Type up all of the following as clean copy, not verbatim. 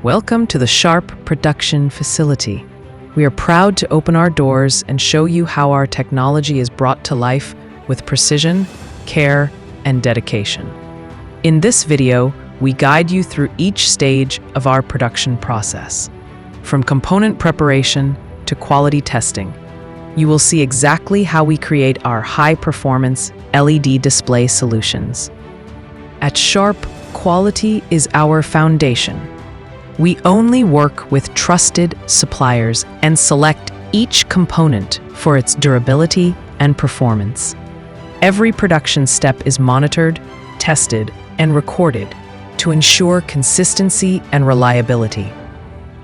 Welcome to the Sharp production facility. We are proud to open our doors and show you how our technology is brought to life with precision, care, and dedication. In this video, we guide you through each stage of our production process. From component preparation to quality testing, you will see exactly how we create our high-performance LED display solutions. At Sharp, quality is our foundation. We only work with trusted suppliers and select each component for its durability and performance. Every production step is monitored, tested, and recorded to ensure consistency and reliability.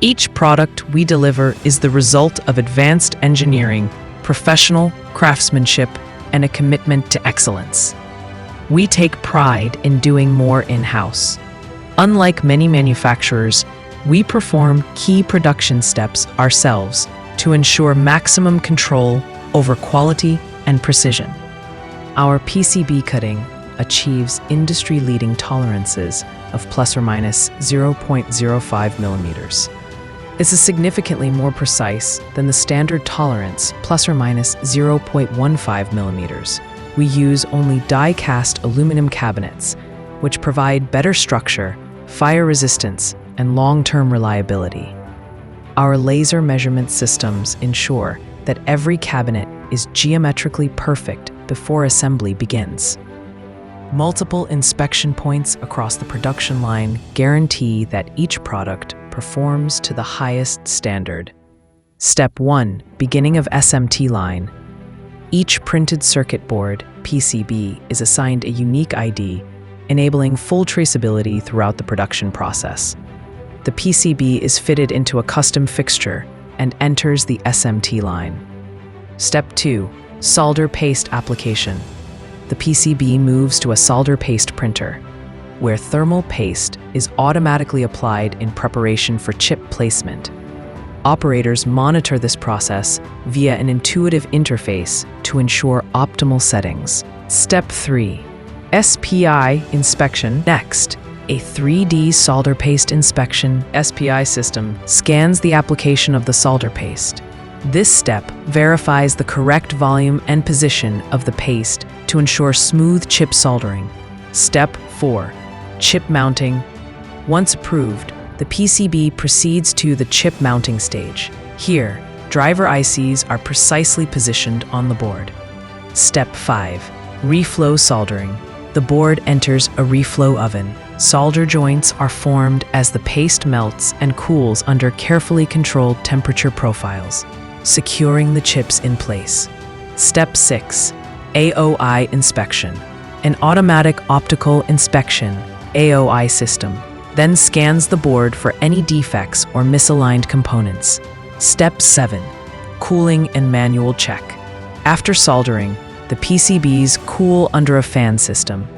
Each product we deliver is the result of advanced engineering, professional craftsmanship, and a commitment to excellence. We take pride in doing more in-house. Unlike many manufacturers, we perform key production steps ourselves to ensure maximum control over quality and precision. Our PCB cutting achieves industry-leading tolerances of plus or minus 0.05 millimeters. This is significantly more precise than the standard tolerance plus or minus 0.15 millimeters. We use only die-cast aluminum cabinets, which provide better structure, fire resistance, and long-term reliability. Our laser measurement systems ensure that every cabinet is geometrically perfect before assembly begins. Multiple inspection points across the production line guarantee that each product performs to the highest standard. Step 1. Beginning of SMT line. Each printed circuit board, PCB, is assigned a unique ID, enabling full traceability throughout the production process. The PCB is fitted into a custom fixture and enters the SMT line. Step 2. Solder paste application. The PCB moves to a solder paste printer, where thermal paste is automatically applied in preparation for chip placement. Operators monitor this process via an intuitive interface to ensure optimal settings. Step 3. SPI inspection. Next, a 3D solder paste inspection. SPI system scans the application of the solder paste. This step verifies the correct volume and position of the paste to ensure smooth chip soldering. Step 4. Chip mounting. Once approved, the PCB proceeds to the chip mounting stage. Here, driver ICs are precisely positioned on the board. Step 5. Reflow soldering. The board enters a reflow oven. Solder joints are formed as the paste melts and cools under carefully controlled temperature profiles, securing the chips in place. Step 6. AOI inspection. An automatic optical inspection (AOI) system then scans the board for any defects or misaligned components. Step 7. Cooling and manual check. After soldering, the PCBs cool under a fan system.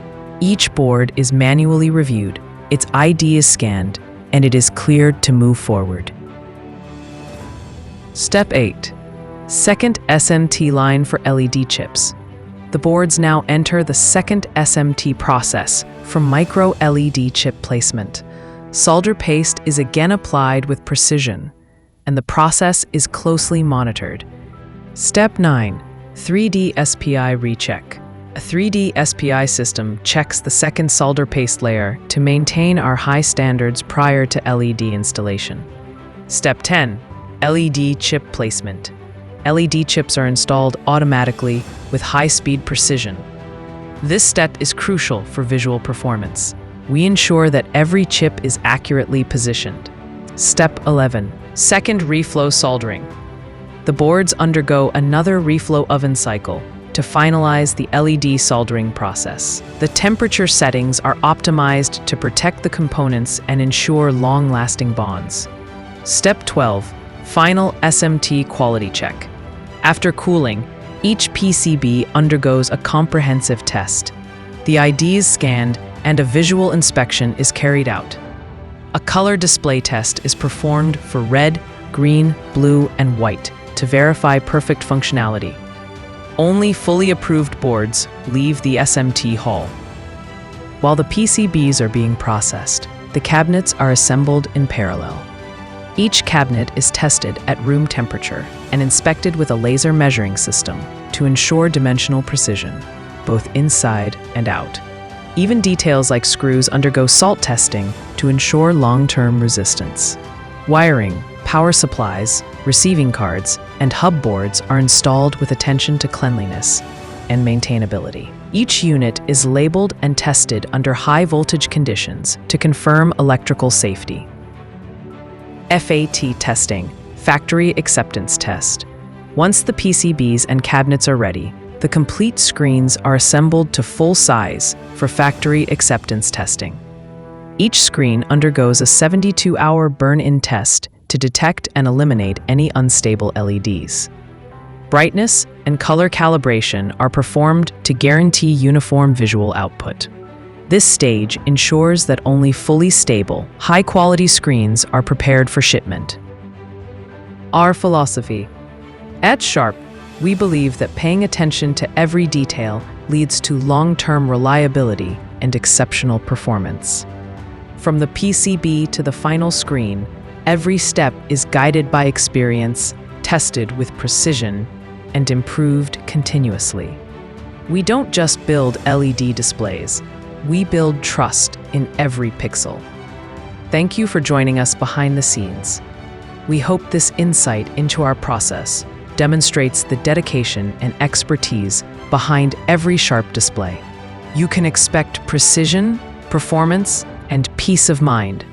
Each board is manually reviewed, its ID is scanned, and it is cleared to move forward. Step 8. Second SMT line for LED chips. The boards now enter the second SMT process for micro LED chip placement. Solder paste is again applied with precision, and the process is closely monitored. Step 9. 3D SPI recheck. A 3D SPI system checks the second solder paste layer to maintain our high standards prior to LED installation. Step 10. LED chip placement. LED chips are installed automatically with high-speed precision. This step is crucial for visual performance. We ensure that every chip is accurately positioned. Step 11. Second reflow soldering. The boards undergo another reflow oven cycle to finalize the LED soldering process. The temperature settings are optimized to protect the components and ensure long-lasting bonds. Step 12. Final SMT quality check. After cooling, each PCB undergoes a comprehensive test. The ID is scanned and a visual inspection is carried out. A color display test is performed for red, green, blue, and white to verify perfect functionality. Only fully approved boards leave the SMT hall. While the PCBs are being processed, the cabinets are assembled in parallel. Each cabinet is tested at room temperature and inspected with a laser measuring system to ensure dimensional precision, both inside and out. Even details like screws undergo salt testing to ensure long-term resistance. Wiring, power supplies, receiving cards, and hub boards are installed with attention to cleanliness and maintainability. Each unit is labeled and tested under high-voltage conditions to confirm electrical safety. FAT testing, factory acceptance test. Once the PCBs and cabinets are ready, the complete screens are assembled to full size for factory acceptance testing. Each screen undergoes a 72-hour burn-in test to detect and eliminate any unstable LEDs. Brightness and color calibration are performed to guarantee uniform visual output. This stage ensures that only fully stable, high-quality screens are prepared for shipment. Our philosophy. At Sharp, we believe that paying attention to every detail leads to long-term reliability and exceptional performance. From the PCB to the final screen, every step is guided by experience, tested with precision, and improved continuously. We don't just build LED displays, we build trust in every pixel. Thank you for joining us behind the scenes. We hope this insight into our process demonstrates the dedication and expertise behind every Sharp display. You can expect precision, performance, and peace of mind